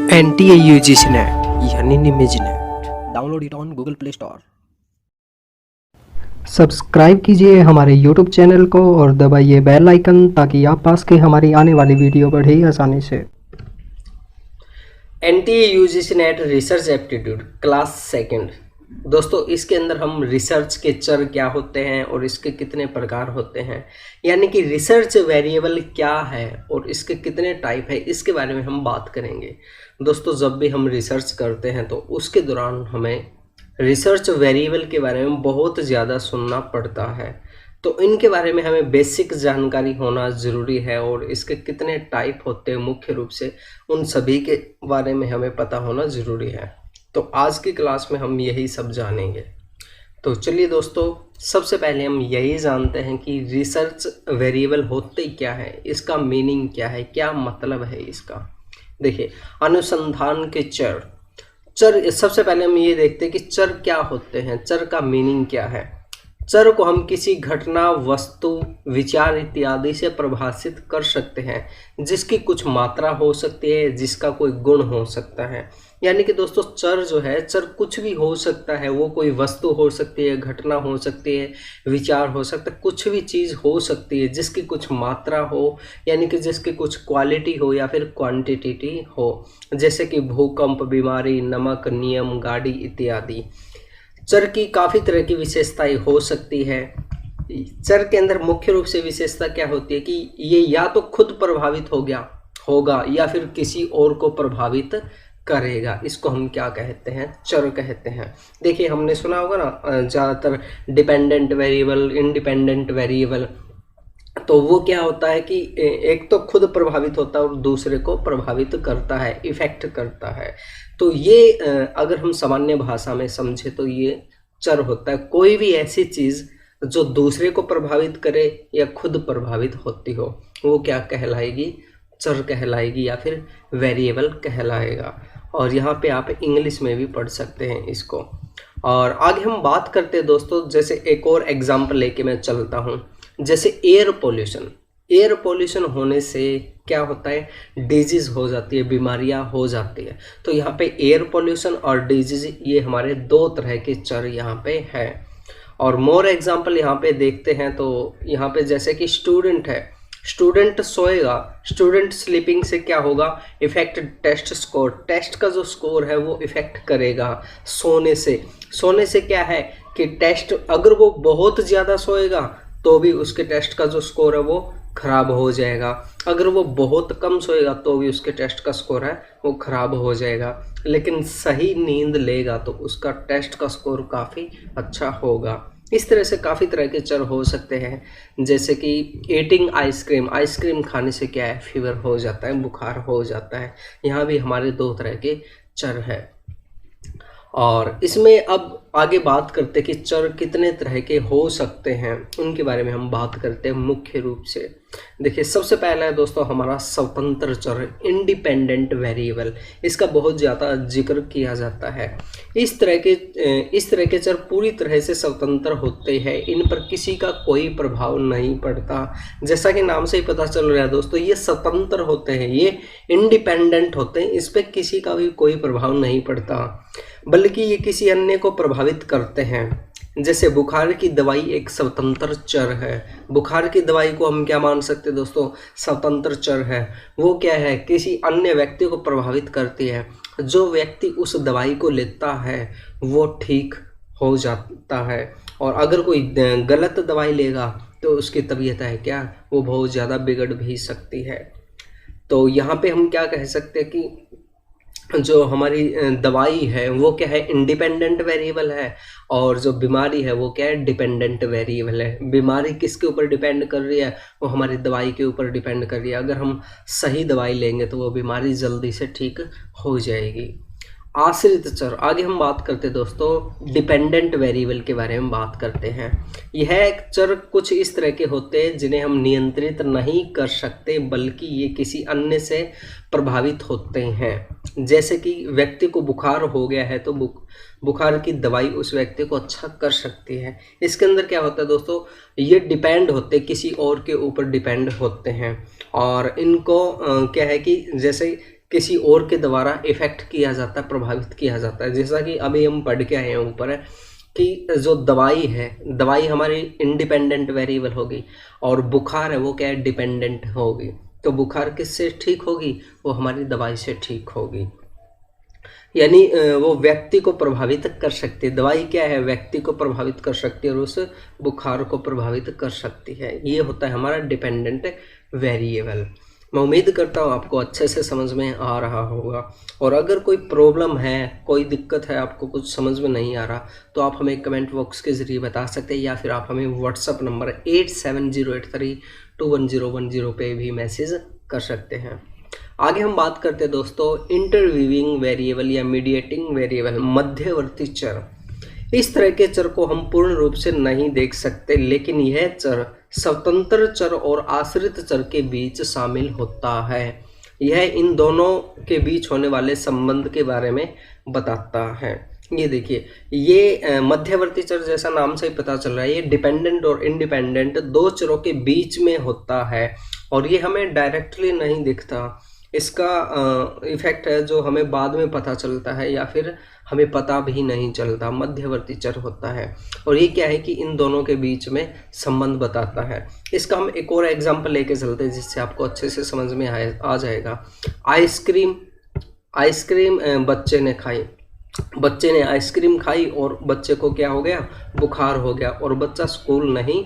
NTA-UGC NET यानी निमिज NET. Download it on Google Play Store. Subscribe कीजिए हमारे YouTube चैनल को और दबाइए बेल आइकन ताकि आप पास के हमारी आने वाली वीडियो बढ़े आसानी से। NTA-UGC net research aptitude class second. दोस्तों, इसके अंदर हम रिसर्च के चर क्या होते हैं और इसके कितने प्रकार होते हैं, यानी कि रिसर्च वेरिएबल क्या है और इसके कितने टाइप है, इसके बारे में हम बात करेंगे। दोस्तों, जब भी हम रिसर्च करते हैं तो उसके दौरान हमें रिसर्च वेरिएबल के बारे में बहुत ज़्यादा सुनना पड़ता है, तो इनके बारे में हमें बेसिक जानकारी होना ज़रूरी है और इसके कितने टाइप होते हैं मुख्य रूप से उन सभी के बारे में हमें पता होना ज़रूरी है। तो आज की क्लास में हम यही सब जानेंगे। तो चलिए दोस्तों, सबसे पहले हम यही जानते हैं कि रिसर्च वेरिएबल होते क्या है, इसका मीनिंग क्या है, क्या मतलब है इसका। देखिए, अनुसंधान के चर। सबसे पहले हम ये देखते हैं कि चर क्या होते हैं, चर का मीनिंग क्या है। चर को हम किसी घटना, वस्तु, विचार इत्यादि से परिभाषित कर सकते हैं, जिसकी कुछ मात्रा हो सकती है, जिसका कोई गुण हो सकता है। यानी कि दोस्तों, चर जो है, चर कुछ भी हो सकता है, वो कोई वस्तु हो सकती है, घटना हो सकती है, विचार हो सकता है, कुछ भी चीज़ हो सकती है जिसकी कुछ मात्रा हो, यानी कि जिसकी कुछ क्वालिटी हो या फिर क्वांटिटी हो, जैसे कि भूकंप, बीमारी, नमक, नियम, गाड़ी इत्यादि। चर की काफ़ी तरह की विशेषताएं हो सकती है। चर के अंदर मुख्य रूप से विशेषता क्या होती है कि ये या तो खुद प्रभावित होगा या फिर किसी और को प्रभावित करेगा। इसको हम क्या कहते हैं, चर कहते हैं। देखिए, हमने सुना होगा ना ज़्यादातर डिपेंडेंट वेरिएबल, इंडिपेंडेंट वेरिएबल। तो वो क्या होता है कि एक तो खुद प्रभावित होता है और दूसरे को प्रभावित करता है, इफेक्ट करता है। तो ये अगर हम सामान्य भाषा में समझे तो ये चर होता है। कोई भी ऐसी चीज़ जो दूसरे को प्रभावित करे या खुद प्रभावित होती हो, वो क्या कहलाएगी, चर कहलाएगी या फिर वेरिएबल कहलाएगा। और यहाँ पे आप इंग्लिश में भी पढ़ सकते हैं इसको। और आगे हम बात करते हैं दोस्तों, जैसे एक और एग्जाम्पल लेके मैं चलता हूँ। जैसे एयर पोल्यूशन होने से क्या होता है, डिजीज़ हो जाती है, बीमारियां हो जाती है। तो यहाँ पे एयर पोल्यूशन और डिजीज, ये हमारे दो तरह के चर यहाँ पे है। और मोर एग्जांपल यहाँ पे देखते हैं तो यहाँ पे जैसे कि स्टूडेंट है, स्टूडेंट सोएगा, स्टूडेंट स्लीपिंग से क्या होगा, इफेक्ट टेस्ट स्कोर, टेस्ट का जो स्कोर है वो इफेक्ट करेगा सोने से क्या है कि टेस्ट, अगर वो बहुत ज़्यादा सोएगा तो भी उसके टेस्ट का जो स्कोर है वो खराब हो जाएगा, अगर वो बहुत कम सोएगा तो भी उसके टेस्ट का स्कोर है वो खराब हो जाएगा। लेकिन सही नींद लेगा तो उसका टेस्ट का स्कोर काफ़ी अच्छा होगा। इस तरह से काफ़ी तरह के चर हो सकते हैं, जैसे कि ईटिंग आइसक्रीम खाने से क्या है, फीवर हो जाता है, बुखार हो जाता है। यहाँ भी हमारे दो तरह के चर है। और इसमें अब आगे बात करते हैं कि चर कितने तरह के हो सकते हैं, उनके बारे में हम बात करते हैं मुख्य रूप से। देखिए, सबसे पहला है दोस्तों हमारा स्वतंत्र चर, इंडिपेंडेंट वेरिएबल। इसका बहुत ज़्यादा जिक्र किया जाता है। इस तरह के चर पूरी तरह से स्वतंत्र होते हैं, इन पर किसी का कोई प्रभाव नहीं पड़ता। जैसा कि नाम से ही पता चल रहा है दोस्तों, ये स्वतंत्र होते हैं, ये इंडिपेंडेंट होते हैं, इस पर किसी का भी कोई प्रभाव नहीं पड़ता, बल्कि ये किसी अन्य को प्रभावित करते हैं। जैसे बुखार की दवाई एक स्वतंत्र चर है। बुखार की दवाई को हम क्या मान सकते हैं दोस्तों, स्वतंत्र चर है। वो क्या है, किसी अन्य व्यक्ति को प्रभावित करती है। जो व्यक्ति उस दवाई को लेता है वो ठीक हो जाता है, और अगर कोई गलत दवाई लेगा तो उसकी तबीयत है क्या, वो बहुत ज़्यादा बिगड़ भी सकती है। तो यहाँ पे हम क्या कह सकते हैं कि जो हमारी दवाई है वो क्या है, इंडिपेंडेंट वेरिएबल है, और जो बीमारी है वो क्या है, डिपेंडेंट वेरिएबल है। बीमारी किसके ऊपर डिपेंड कर रही है, वो हमारी दवाई के ऊपर डिपेंड कर रही है। अगर हम सही दवाई लेंगे तो वो बीमारी जल्दी से ठीक हो जाएगी। आश्रित चर, आगे हम बात करते हैं दोस्तों डिपेंडेंट वेरिएबल के बारे में बात करते हैं। यह चर कुछ इस तरह के होते हैं जिन्हें हम नियंत्रित नहीं कर सकते, बल्कि ये किसी अन्य से प्रभावित होते हैं। जैसे कि व्यक्ति को बुखार हो गया है तो बुखार की दवाई उस व्यक्ति को अच्छा कर सकती है। इसके अंदर क्या होता है दोस्तों, ये डिपेंड होते, किसी और के ऊपर डिपेंड होते हैं। और इनको क्या है कि जैसे किसी और के द्वारा इफेक्ट किया जाता है, प्रभावित किया जाता है। जैसा कि अभी हम पढ़ के आए हैं ऊपर है कि जो दवाई है, दवाई हमारी इंडिपेंडेंट वेरिएबल होगी और बुखार है वो क्या है, डिपेंडेंट होगी। तो बुखार किससे ठीक होगी, वो हमारी दवाई से ठीक होगी। यानी वो व्यक्ति को प्रभावित कर सकती है, दवाई क्या है, व्यक्ति को प्रभावित कर सकती है और उस बुखार को प्रभावित कर सकती है। ये होता है हमारा डिपेंडेंट वेरिएबल। मैं उम्मीद करता हूँ आपको अच्छे से समझ में आ रहा होगा। और अगर कोई प्रॉब्लम है, कोई दिक्कत है, आपको कुछ समझ में नहीं आ रहा, तो आप हमें कमेंट बॉक्स के ज़रिए बता सकते हैं या फिर आप हमें व्हाट्सअप नंबर 8708321010 पे भी मैसेज कर सकते हैं। आगे हम बात करते हैं दोस्तों इंटरवीविंग वेरिएबल या मीडिएटिंग वेरिएबल, मध्यवर्ती चर। इस तरह के चर को हम पूर्ण रूप से नहीं देख सकते, लेकिन यह चर स्वतंत्र चर और आश्रित चर के बीच शामिल होता है। यह इन दोनों के बीच होने वाले संबंध के बारे में बताता है। ये देखिए, ये मध्यवर्ती चर जैसा नाम से ही पता चल रहा है, ये डिपेंडेंट और इंडिपेंडेंट दो चरों के बीच में होता है और ये हमें डायरेक्टली नहीं दिखता। इसका इफेक्ट है जो हमें बाद में पता चलता है या फिर हमें पता भी नहीं चलता, मध्यवर्ती चर होता है। और ये क्या है कि इन दोनों के बीच में संबंध बताता है। इसका हम एक और एग्जांपल लेके चलते हैं जिससे आपको अच्छे से समझ में आ जाएगा। आइसक्रीम बच्चे ने खाई, बच्चे ने आइसक्रीम खाई और बच्चे को क्या हो गया, बुखार हो गया और बच्चा स्कूल नहीं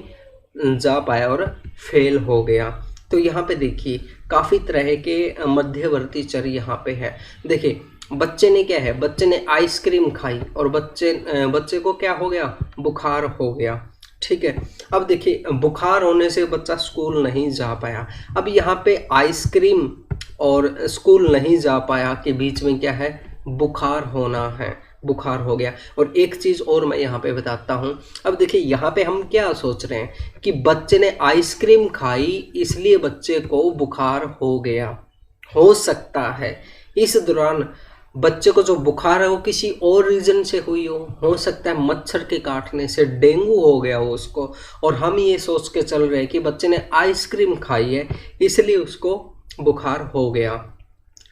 जा पाया और फेल हो गया। तो यहाँ पे देखिए काफ़ी तरह के मध्यवर्ती चर यहाँ पे है। देखिए बच्चे ने क्या है, बच्चे ने आइसक्रीम खाई और बच्चे को क्या हो गया, बुखार हो गया। ठीक है, अब देखिए बुखार होने से बच्चा स्कूल नहीं जा पाया। अब यहाँ पे आइसक्रीम और स्कूल नहीं जा पाया के बीच में क्या है, बुखार होना है, बुखार हो गया। और एक चीज़ और मैं यहाँ पे बताता हूँ। अब देखिए यहाँ पे हम क्या सोच रहे हैं कि बच्चे ने आइसक्रीम खाई इसलिए बच्चे को बुखार हो गया। हो सकता है इस दौरान बच्चे को जो बुखार है वो किसी और रीजन से हुई हो सकता है मच्छर के काटने से डेंगू हो गया हो उसको, और हम ये सोच के चल रहे हैं कि बच्चे ने आइसक्रीम खाई है इसलिए उसको बुखार हो गया।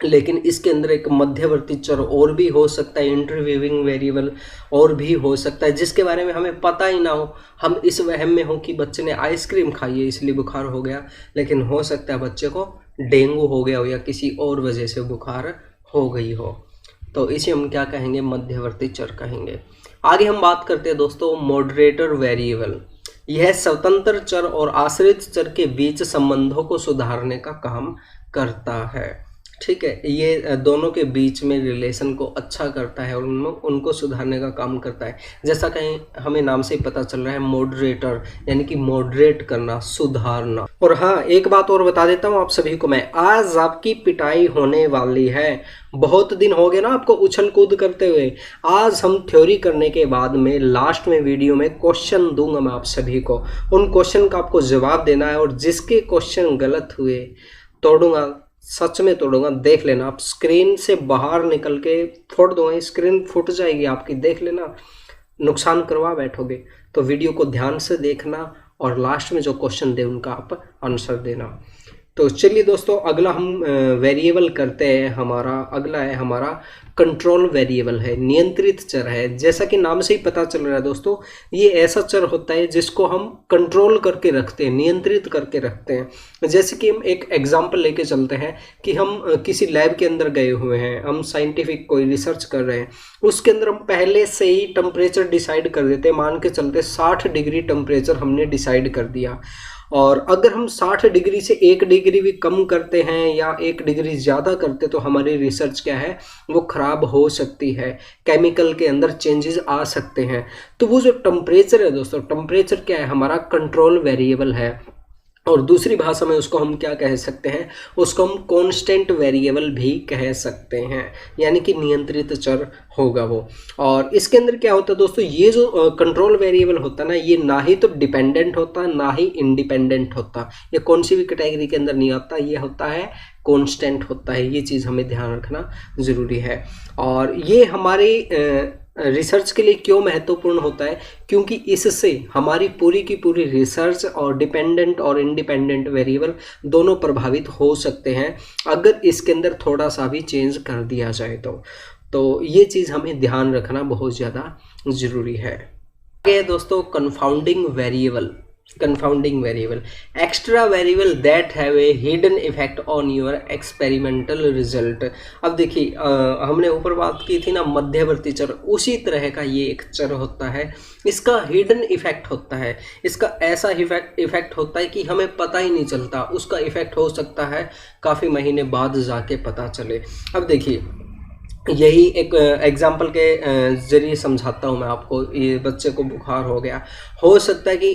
लेकिन इसके अंदर एक मध्यवर्ती चर और भी हो सकता है, इंटरवीविंग वेरिएबल और भी हो सकता है जिसके बारे में हमें पता ही ना हो। हम इस वहम में हो कि बच्चे ने आइसक्रीम खाई है इसलिए बुखार हो गया, लेकिन हो सकता है बच्चे को डेंगू हो गया हो या किसी और वजह से बुखार हो गई हो। तो इसे हम क्या कहेंगे, मध्यवर्ती चर कहेंगे। आगे हम बात करते हैं दोस्तों मॉडरेटर वेरिएबल। यह स्वतंत्र चर और आश्रित चर के बीच संबंधों को सुधारने का काम करता है। ठीक है, ये दोनों के बीच में रिलेशन को अच्छा करता है और उनको सुधारने का काम करता है। जैसा कहीं हमें नाम से ही पता चल रहा है, मॉडरेटर यानी कि मॉडरेट करना, सुधारना। और हाँ, एक बात और बता देता हूँ आप सभी को मैं, आज आपकी पिटाई होने वाली है। बहुत दिन हो गए ना आपको उछल कूद करते हुए। आज हम थ्योरी करने के बाद में लास्ट में वीडियो में क्वेश्चन दूंगा मैं आप सभी को। उन क्वेश्चन का आपको जवाब देना है और जिसके क्वेश्चन गलत हुए तोड़ूंगा, सच में तोड़ूंगा। देख लेना, आप स्क्रीन से बाहर निकल के फोड़ दूंगा, स्क्रीन फूट जाएगी आपकी, देख लेना, नुकसान करवा बैठोगे। तो वीडियो को ध्यान से देखना और लास्ट में जो क्वेश्चन दे उनका आप आंसर देना। तो चलिए दोस्तों, अगला हम वेरिएबल करते हैं। अगला है हमारा कंट्रोल वेरिएबल है, नियंत्रित चर है। जैसा कि नाम से ही पता चल रहा है दोस्तों, ये ऐसा चर होता है जिसको हम कंट्रोल करके रखते हैं, नियंत्रित करके रखते हैं। जैसे कि हम एक एग्जांपल लेके चलते हैं कि हम किसी लैब के अंदर गए हुए हैं, हम साइंटिफिक कोई रिसर्च कर रहे हैं, उसके अंदर हम पहले से ही टेम्परेचर डिसाइड कर देते हैं। मान के चलते 60 डिग्री टेम्परेचर हमने डिसाइड कर दिया, और अगर हम 60 डिग्री से 1 डिग्री भी कम करते हैं या 1 डिग्री ज़्यादा करते तो हमारी रिसर्च क्या है, वो ख़राब हो सकती है, केमिकल के अंदर चेंजेस आ सकते हैं। तो वो जो टेम्परेचर है दोस्तों, टेम्परेचर क्या है, हमारा कंट्रोल वेरिएबल है। और दूसरी भाषा में उसको हम क्या कह सकते हैं, उसको हम कांस्टेंट वेरिएबल भी कह सकते हैं, यानी कि नियंत्रित चर होगा वो। और इसके अंदर क्या होता है दोस्तों, ये जो कंट्रोल वेरिएबल होता है ना, ये ना ही तो डिपेंडेंट होता है ना ही इंडिपेंडेंट होता, ये कौन सी भी कैटेगरी के अंदर नहीं आता, ये होता है कांस्टेंट होता है। ये चीज़ हमें ध्यान रखना ज़रूरी है। और ये हमारी रिसर्च के लिए क्यों महत्वपूर्ण होता है, क्योंकि इससे हमारी पूरी की पूरी रिसर्च और डिपेंडेंट और इंडिपेंडेंट वेरिएबल दोनों प्रभावित हो सकते हैं अगर इसके अंदर थोड़ा सा भी चेंज कर दिया जाए तो ये चीज़ हमें ध्यान रखना बहुत ज़्यादा ज़रूरी है। आगे दोस्तों confounding variable extra variable that have a hidden effect on your experimental result. अब देखिए हमने ऊपर बात की थी ना मध्यवर्ती चर, उसी तरह का ये एक चर होता है। इसका हिडन इफेक्ट होता है, इसका ऐसा इफेक्ट होता है कि हमें पता ही नहीं चलता। उसका इफेक्ट हो सकता है काफ़ी महीने बाद जाके पता चले। अब देखिए यही एक एग्जाम्पल के ज़रिए समझाता हूँ मैं आपको। ये बच्चे को बुखार हो गया, हो सकता है कि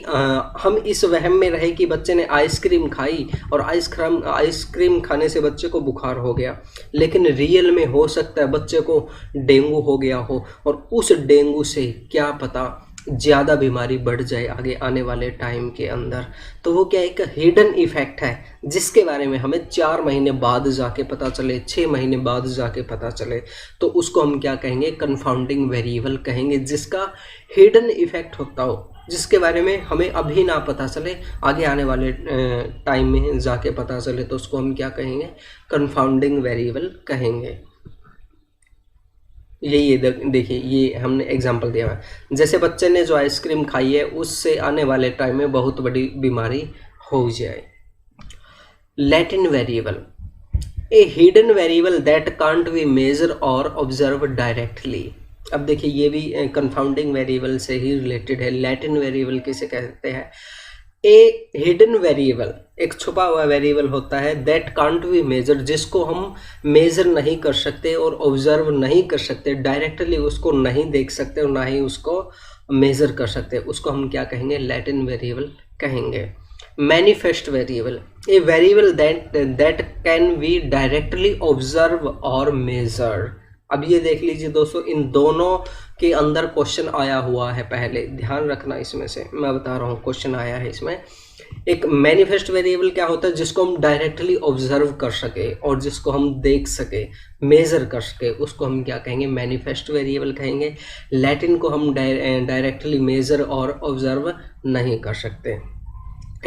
हम इस वहम में रहे कि बच्चे ने आइसक्रीम खाई और आइसक्रीम खाने से बच्चे को बुखार हो गया, लेकिन रियल में हो सकता है बच्चे को डेंगू हो गया हो और उस डेंगू से क्या पता ज़्यादा बीमारी बढ़ जाए आगे आने वाले टाइम के अंदर। तो वो क्या एक हिडन इफेक्ट है जिसके बारे में हमें 4 महीने बाद जाके पता चले, 6 महीने बाद जाके पता चले, तो उसको हम क्या कहेंगे, कंफाउंडिंग वेरिएबल कहेंगे। जिसका हिडन इफेक्ट होता हो, जिसके बारे में हमें अभी ना पता चले, आगे आने वाले टाइम में जाके पता चले, तो उसको हम क्या कहेंगे, कंफाउंडिंग वेरिएबल कहेंगे। यही देखिए ये हमने एग्जांपल दिया है। जैसे बच्चे ने जो आइसक्रीम खाई है उससे आने वाले टाइम में बहुत बड़ी बीमारी हो जाए। Latent variable a hidden variable that can't be measure और ऑब्जर्व डायरेक्टली। अब देखिए ये भी कंफाउंडिंग वेरिएबल से ही रिलेटेड है। लैटिन वेरिएबल किसे कहते हैं, ए हिडन वेरिएबल एक छुपा हुआ वेरिएबल होता है, दैट कांट बी मेजर जिसको हम मेजर नहीं कर सकते और ऑब्जर्व नहीं कर सकते, डायरेक्टली उसको नहीं देख सकते और ना ही उसको मेजर कर सकते, उसको हम क्या कहेंगे, लैटिन वेरिएबल कहेंगे। Manifest variable a variable that can be directly observe और मेजर। अब ये देख लीजिए दोस्तों, इन दोनों के अंदर क्वेश्चन आया हुआ है, पहले ध्यान रखना इसमें से मैं बता रहा हूँ क्वेश्चन आया है इसमें। एक मैनिफेस्ट वेरिएबल क्या होता है, जिसको हम डायरेक्टली ऑब्जर्व कर सके और जिसको हम देख सके, मेजर कर सके, उसको हम क्या कहेंगे, मैनिफेस्ट वेरिएबल कहेंगे। लैटिन को हम डायरेक्टली मेजर और ऑब्जर्व नहीं कर सकते।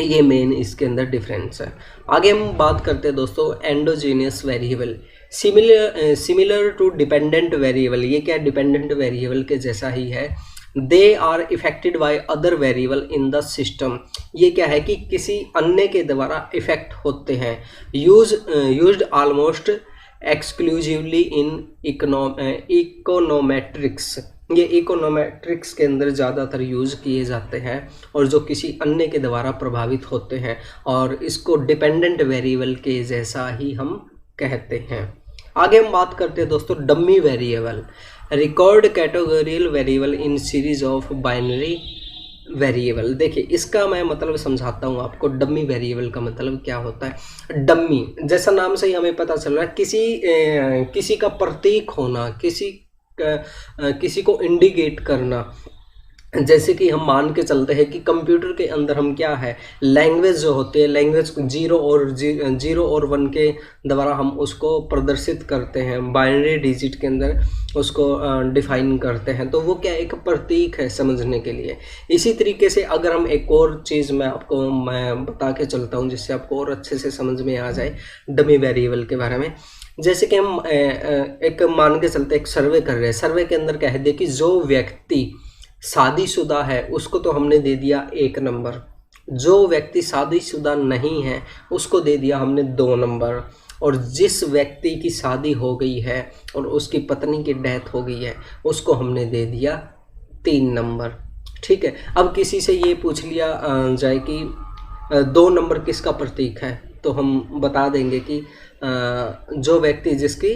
ये मेन इसके अंदर डिफरेंस है। आगे हम बात करते हैं दोस्तों endogenous variable, similar to dependent variable. ये क्या डिपेंडेंट वेरिएबल के जैसा ही है। They are affected by other variable in the system. ये क्या है कि किसी अन्य के द्वारा इफेक्ट होते हैं। Used almost exclusively in econometrics. ये इकोनोमेट्रिक्स के अंदर ज़्यादातर यूज़ किए जाते हैं और जो किसी अन्य के द्वारा प्रभावित होते हैं, और इसको डिपेंडेंट वेरिएबल के जैसा ही हम कहते हैं। आगे हम बात करते हैं दोस्तों dummy variable, record categorical variable in series of binary variable. देखिए इसका मैं मतलब समझाता हूँ आपको। डमी वेरिएबल का मतलब क्या होता है। डमी जैसा नाम से ही हमें पता चल रहा है, किसी का प्रतीक होना, किसी को इंडिकेट करना। जैसे कि हम मान के चलते हैं कि कंप्यूटर के अंदर हम क्या है, लैंग्वेज जो होती है, लैंग्वेज को 0 और 1 के द्वारा हम उसको प्रदर्शित करते हैं, बाइनरी डिजिट के अंदर उसको डिफाइन करते हैं। तो वो क्या एक प्रतीक है समझने के लिए। इसी तरीके से अगर हम एक और चीज़ मैं बता के चलता हूँ जिससे आपको और अच्छे से समझ में आ जाए डमी वेरिएबल के बारे में। जैसे कि हम एक मान के चलते एक सर्वे कर रहे हैं। सर्वे के अंदर कह दे कि जो व्यक्ति शादीशुदा है उसको तो हमने दे दिया 1 नंबर, जो व्यक्ति शादीशुदा नहीं है उसको दे दिया हमने 2 नंबर, और जिस व्यक्ति की शादी हो गई है और उसकी पत्नी की डेथ हो गई है उसको हमने दे दिया 3 नंबर। ठीक है। अब किसी से ये पूछ लिया जाए कि 2 नंबर किसका प्रतीक है, तो हम बता देंगे कि जो व्यक्ति जिसकी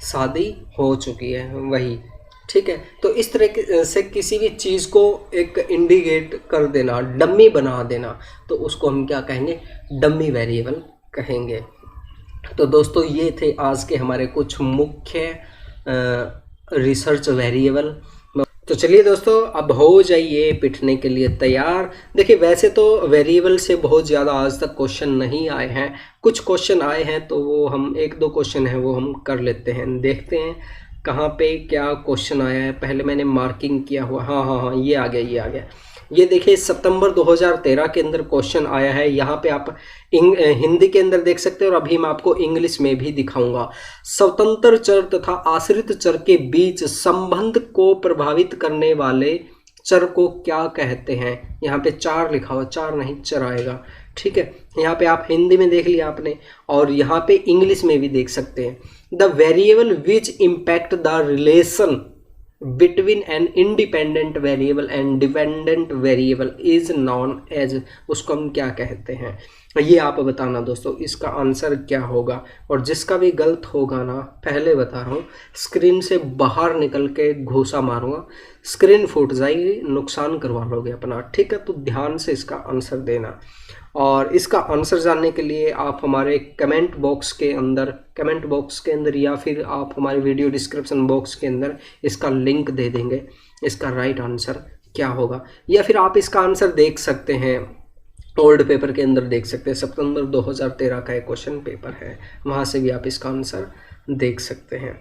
शादी हो चुकी है वही। ठीक है। तो इस तरह से किसी भी चीज़ को एक इंडिकेट कर देना, डमी बना देना, तो उसको हम क्या कहेंगे, डमी वेरिएबल कहेंगे। तो दोस्तों ये थे आज के हमारे कुछ मुख्य रिसर्च वेरिएबल। तो चलिए दोस्तों अब हो जाइए पिटने के लिए तैयार। देखिए वैसे तो वेरिएबल से बहुत ज़्यादा आज तक क्वेश्चन नहीं आए हैं, कुछ क्वेश्चन आए हैं, तो वो हम 1-2 क्वेश्चन हैं वो हम कर लेते हैं, देखते हैं कहाँ पे क्या क्वेश्चन आया है, पहले मैंने मार्किंग किया हुआ, हाँ, ये आ गया, ये आ गया। ये देखिए सितंबर 2013 के अंदर क्वेश्चन आया है। यहाँ पे आप हिंदी के अंदर देख सकते हैं और अभी मैं आपको इंग्लिश में भी दिखाऊंगा। स्वतंत्र चर तथा आश्रित चर के बीच संबंध को प्रभावित करने वाले चर को क्या कहते हैं। यहाँ पे चार लिखा हुआ, चार नहीं चर आएगा, ठीक है। यहाँ पे आप हिंदी में देख लिया आपने और यहाँ पे इंग्लिश में भी देख सकते हैं। The variable which impact the relation between an independent variable and dependent variable is known as, उसको हम क्या कहते हैं, ये आप बताना दोस्तों, इसका आंसर क्या होगा। और जिसका भी गलत होगा ना, पहले बता रहा हूँ, स्क्रीन से बाहर निकल के घूसा मारूंगा, स्क्रीन फूट जाएगी, नुकसान करवा लोगे अपना, ठीक है। तो ध्यान से इसका आंसर देना। और इसका आंसर जानने के लिए आप हमारे कमेंट बॉक्स के अंदर या फिर आप हमारे वीडियो डिस्क्रिप्शन बॉक्स के अंदर इसका लिंक दे देंगे, इसका राइट आंसर क्या होगा। या फिर आप इसका आंसर देख सकते हैं, ओल्ड पेपर के अंदर देख सकते हैं, सितंबर 2013 का एक क्वेश्चन पेपर है, वहाँ से भी आप इसका आंसर देख सकते हैं।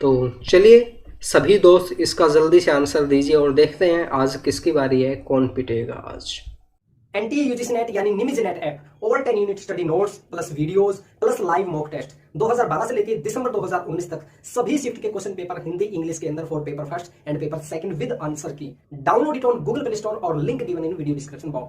तो चलिए सभी दोस्त इसका जल्दी से आंसर दीजिए और देखते हैं आज किसकी बारी है, कौन पिटेगा आज। एनटीए यूजीसी नेट यानी निमिज NET app over 10 unit study notes plus videos plus live mock test 2012 से लेकर दिसंबर 2019 तक सभी शिफ्ट के क्वेश्चन पेपर हिंदी इंग्लिश के अंदर for paper first and paper second with answer key. Download it on Google Play Store और link given in video description box.